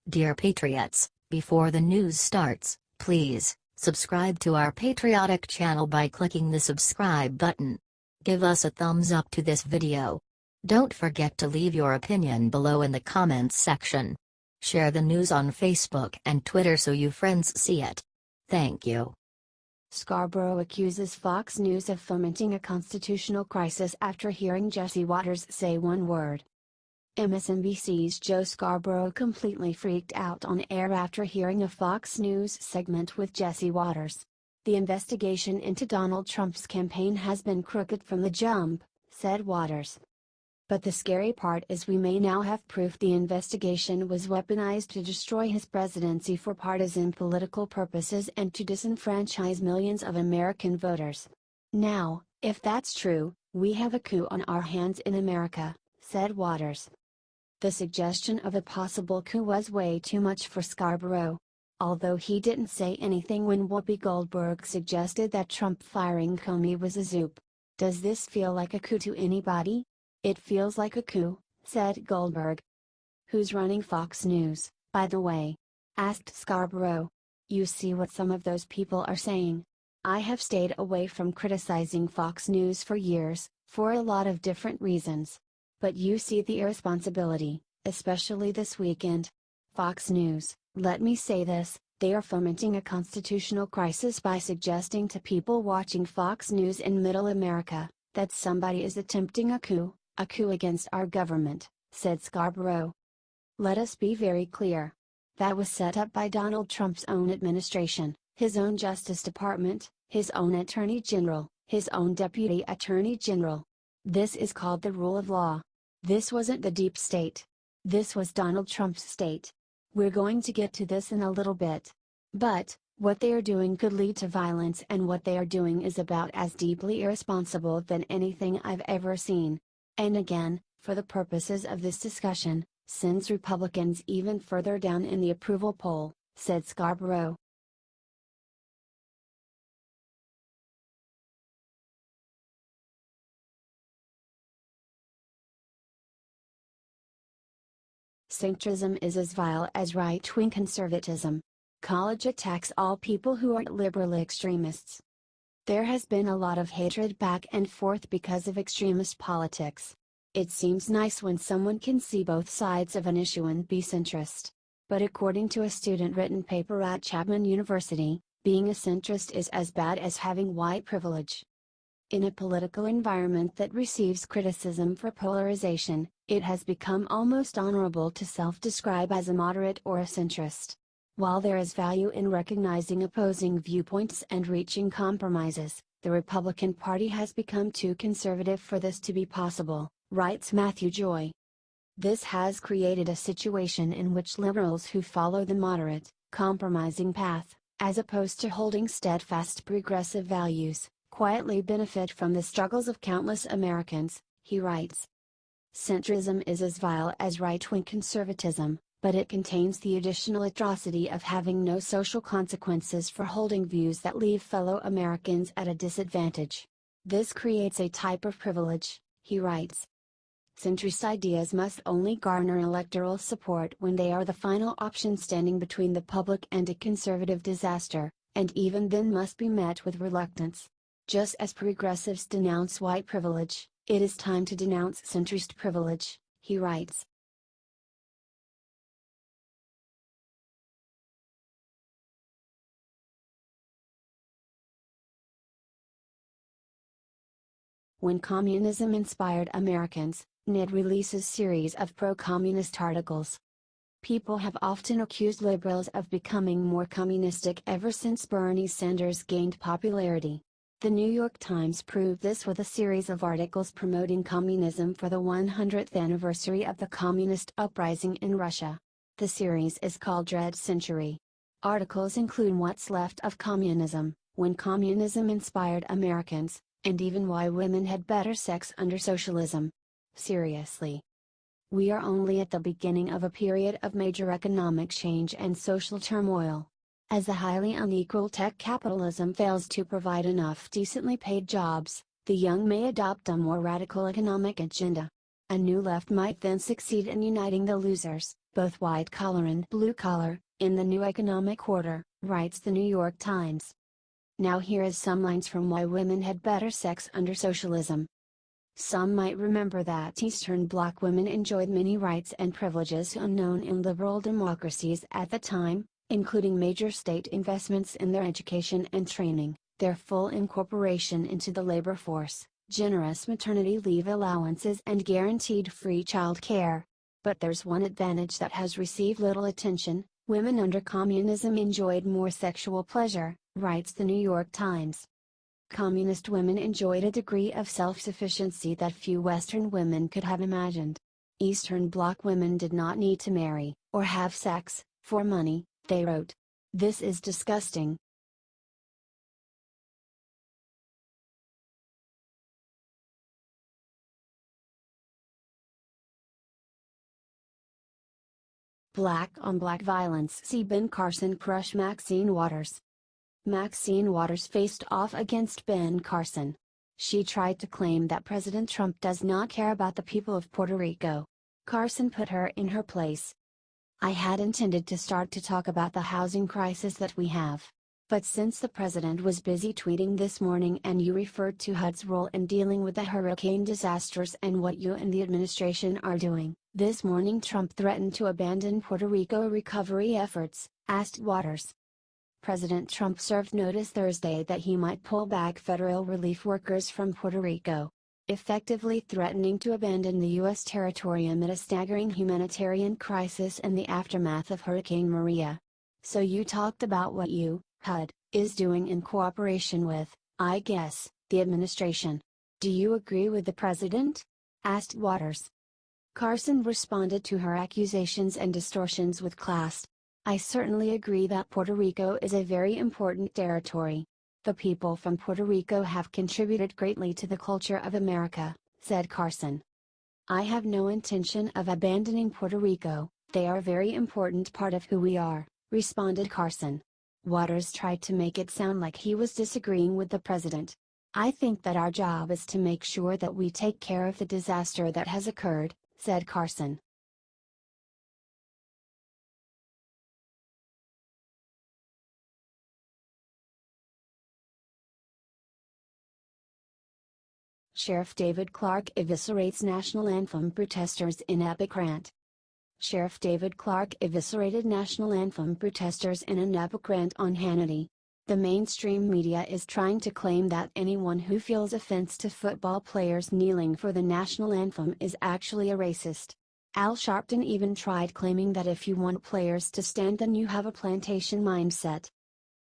Dear Patriots, before the news starts, please subscribe to our patriotic channel by clicking the subscribe button. Give us a thumbs up to this video. Don't forget to leave your opinion below in the comments section. Share the news on Facebook and Twitter so your friends see it. Thank you. Scarborough accuses Fox News of fomenting a constitutional crisis after hearing Jesse Watters say one word. MSNBC's Joe Scarborough completely freaked out on air after hearing a Fox News segment with Jesse Watters. The investigation into Donald Trump's campaign has been crooked from the jump, said Watters. But the scary part is we may now have proof the investigation was weaponized to destroy his presidency for partisan political purposes and to disenfranchise millions of American voters. Now, if that's true, we have a coup on our hands in America, said Watters. The suggestion of a possible coup was way too much for Scarborough. Although he didn't say anything when Whoopi Goldberg suggested that Trump firing Comey was a xoup. Does this feel like a coup to anybody? It feels like a coup, said Goldberg. Who's running Fox News, by the way? Asked Scarborough. You see what some of those people are saying. I have stayed away from criticizing Fox News for years, for a lot of different reasons. But you see the irresponsibility, especially this weekend. Fox News, let me say this, they are fomenting a constitutional crisis by suggesting to people watching Fox News in Middle America, that somebody is attempting a coup against our government, said Scarborough. Let us be very clear. That was set up by Donald Trump's own administration, his own Justice Department, his own Attorney General, his own Deputy Attorney General. This is called the rule of law. This wasn't the deep state. This was Donald Trump's state. We're going to get to this in a little bit. But, what they are doing could lead to violence, and what they are doing is about as deeply irresponsible than anything I've ever seen. And again, for the purposes of this discussion, sends Republicans even further down in the approval poll, said Scarborough. Centrism is as vile as right-wing conservatism. College attacks all people who aren't liberal extremists. There has been a lot of hatred back and forth because of extremist politics. It seems nice when someone can see both sides of an issue and be centrist. But according to a student-written paper at Chapman University, being a centrist is as bad as having white privilege. In a political environment that receives criticism for polarization, it has become almost honorable to self-describe as a moderate or a centrist. While there is value in recognizing opposing viewpoints and reaching compromises, the Republican Party has become too conservative for this to be possible, writes Matthew Joy. This has created a situation in which liberals who follow the moderate, compromising path, as opposed to holding steadfast progressive values, quietly benefit from the struggles of countless Americans, he writes. Centrism is as vile as right-wing conservatism, but it contains the additional atrocity of having no social consequences for holding views that leave fellow Americans at a disadvantage. This creates a type of privilege, he writes. Centrist ideas must only garner electoral support when they are the final option standing between the public and a conservative disaster, and even then must be met with reluctance. Just as progressives denounce white privilege, it is time to denounce centrist privilege, he writes. When communism inspired Americans, Ned releases series of pro-communist articles. People have often accused liberals of becoming more communistic ever since Bernie Sanders gained popularity. The New York Times proved this with a series of articles promoting communism for the 100th anniversary of the communist uprising in Russia. The series is called Red Century. Articles include what's left of communism, when communism inspired Americans, and even why women had better sex under socialism. Seriously. We are only at the beginning of a period of major economic change and social turmoil. As the highly unequal tech capitalism fails to provide enough decently paid jobs, the young may adopt a more radical economic agenda. A new left might then succeed in uniting the losers, both white-collar and blue-collar, in the new economic order, writes the New York Times. Now here is some lines from Why Women Had Better Sex Under Socialism. Some might remember that Eastern Bloc women enjoyed many rights and privileges unknown in liberal democracies at the time, including major state investments in their education and training, their full incorporation into the labor force, generous maternity leave allowances and guaranteed free child care. But there's one advantage that has received little attention: women under communism enjoyed more sexual pleasure, writes the New York Times. Communist women enjoyed a degree of self-sufficiency that few Western women could have imagined. Eastern Bloc women did not need to marry, or have sex, for money, they wrote. This is disgusting. Black on black violence. See Ben Carson crush Maxine Waters. Maxine Waters faced off against Ben Carson. She tried to claim that President Trump does not care about the people of Puerto Rico. Carson put her in her place. I had intended to start to talk about the housing crisis that we have. But since the president was busy tweeting this morning and you referred to HUD's role in dealing with the hurricane disasters and what you and the administration are doing, this morning Trump threatened to abandon Puerto Rico recovery efforts, asked Waters. President Trump served notice Thursday that he might pull back federal relief workers from Puerto Rico, effectively threatening to abandon the U.S. territory amid a staggering humanitarian crisis in the aftermath of Hurricane Maria. So you talked about what you, HUD, is doing in cooperation with, I guess, the administration. Do you agree with the president? Asked Waters. Carson responded to her accusations and distortions with class. I certainly agree that Puerto Rico is a very important territory. The people from Puerto Rico have contributed greatly to the culture of America, said Carson. I have no intention of abandoning Puerto Rico, they are a very important part of who we are, responded Carson. Waters tried to make it sound like he was disagreeing with the president. I think that our job is to make sure that we take care of the disaster that has occurred, said Carson. Sheriff David Clarke eviscerates National Anthem protesters in epic rant. Sheriff David Clarke eviscerated National Anthem protesters in an epic rant on Hannity. The mainstream media is trying to claim that anyone who feels offense to football players kneeling for the National Anthem is actually a racist. Al Sharpton even tried claiming that if you want players to stand then you have a plantation mindset.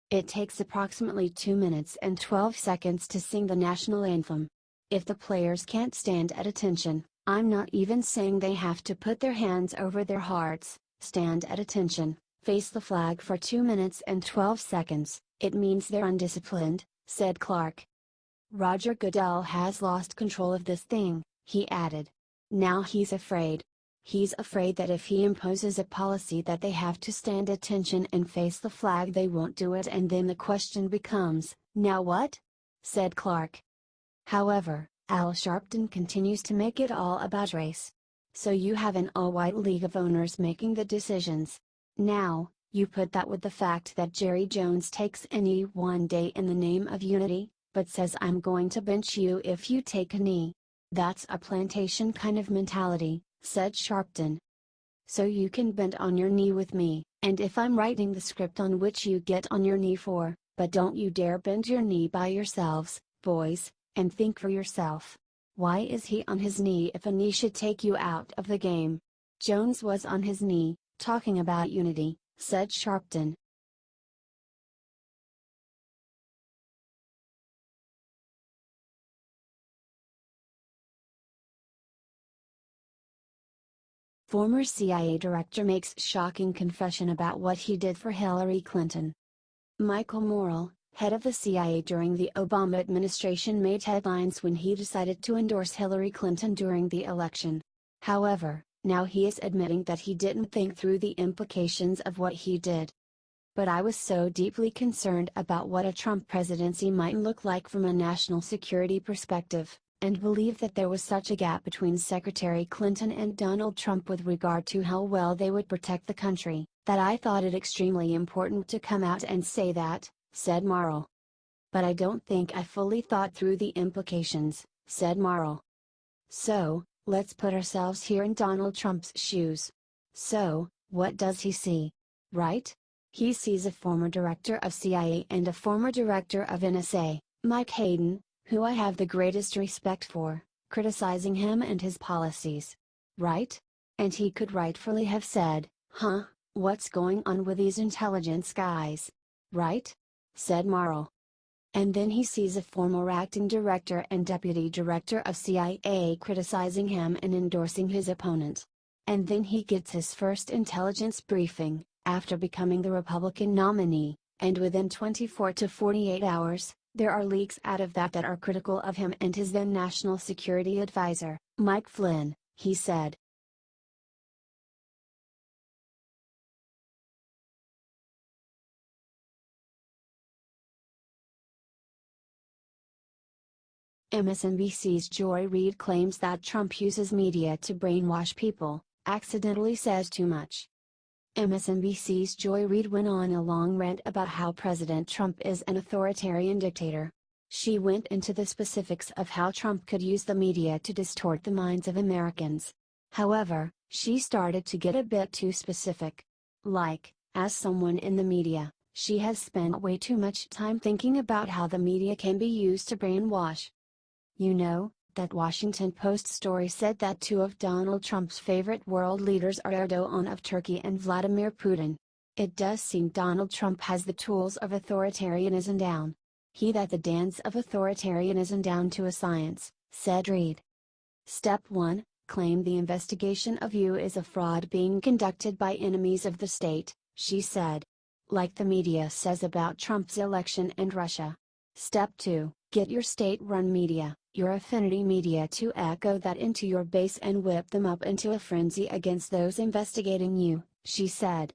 It takes approximately 2 minutes and 12 seconds to sing the National Anthem. If the players can't stand at attention, I'm not even saying they have to put their hands over their hearts, stand at attention, face the flag for 2 minutes and 12 seconds, it means they're undisciplined, said Clarke. Roger Goodell has lost control of this thing, he added. Now he's afraid. He's afraid that if he imposes a policy that they have to stand attention and face the flag they won't do it, and then the question becomes, now what? Said Clarke. However, Al Sharpton continues to make it all about race. So you have an all-white league of owners making the decisions. Now, you put that with the fact that Jerry Jones takes a knee one day in the name of unity, but says I'm going to bench you if you take a knee. That's a plantation kind of mentality, said Sharpton. So you can bend on your knee with me, and if I'm writing the script on which you get on your knee for, but don't you dare bend your knee by yourselves, boys, and think for yourself. Why is he on his knee if a knee should take you out of the game? Jones was on his knee, talking about unity, said Sharpton. Former CIA director makes shocking confession about what he did for Hillary Clinton. Michael Morell, head of the CIA during the Obama administration, made headlines when he decided to endorse Hillary Clinton during the election. However, now he is admitting that he didn't think through the implications of what he did. But I was so deeply concerned about what a Trump presidency might look like from a national security perspective, and believed that there was such a gap between Secretary Clinton and Donald Trump with regard to how well they would protect the country, that I thought it extremely important to come out and say that, said Morrill. But I don't think I fully thought through the implications, said Morrill. So, let's put ourselves here in Donald Trump's shoes. So, what does he see? Right? He sees a former director of CIA and a former director of NSA, Mike Hayden, who I have the greatest respect for, criticizing him and his policies. Right? And he could rightfully have said, what's going on with these intelligence guys? Right? Said Morrill. And then he sees a former acting director and deputy director of CIA criticizing him and endorsing his opponent. And then he gets his first intelligence briefing, after becoming the Republican nominee, and within 24 to 48 hours, there are leaks out of that are critical of him and his then National Security Advisor, Mike Flynn, he said. MSNBC's Joy Reid claims that Trump uses media to brainwash people, accidentally says too much. MSNBC's Joy Reid went on a long rant about how President Trump is an authoritarian dictator. She went into the specifics of how Trump could use the media to distort the minds of Americans. However, she started to get a bit too specific. Like, as someone in the media, she has spent way too much time thinking about how the media can be used to brainwash. You know, that Washington Post story said that two of Donald Trump's favorite world leaders are Erdogan of Turkey and Vladimir Putin. It does seem Donald Trump has the tools of authoritarianism down. He that the dance of authoritarianism down to a science, said Reid. Step 1, claim the investigation of you is a fraud being conducted by enemies of the state, she said. Like the media says about Trump's election and Russia. Step 2, get your state-run media, your affinity media to echo that into your base and whip them up into a frenzy against those investigating you, she said.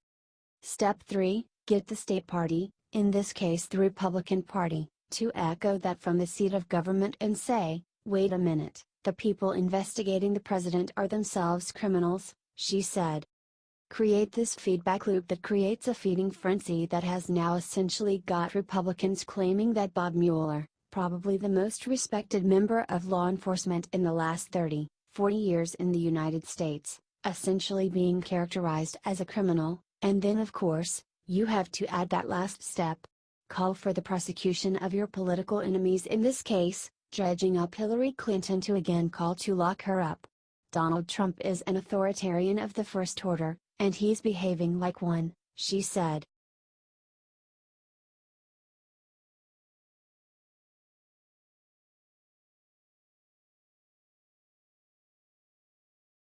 Step 3, get the state party, in this case the Republican Party, to echo that from the seat of government and say, wait a minute, the people investigating the president are themselves criminals, she said. Create this feedback loop that creates a feeding frenzy that has now essentially got Republicans claiming that Bob Mueller, probably the most respected member of law enforcement in the last 30, 40 years in the United States, essentially being characterized as a criminal, and then of course, you have to add that last step. Call for the prosecution of your political enemies, in this case, dredging up Hillary Clinton to again call to lock her up. Donald Trump is an authoritarian of the first order, and he's behaving like one, she said.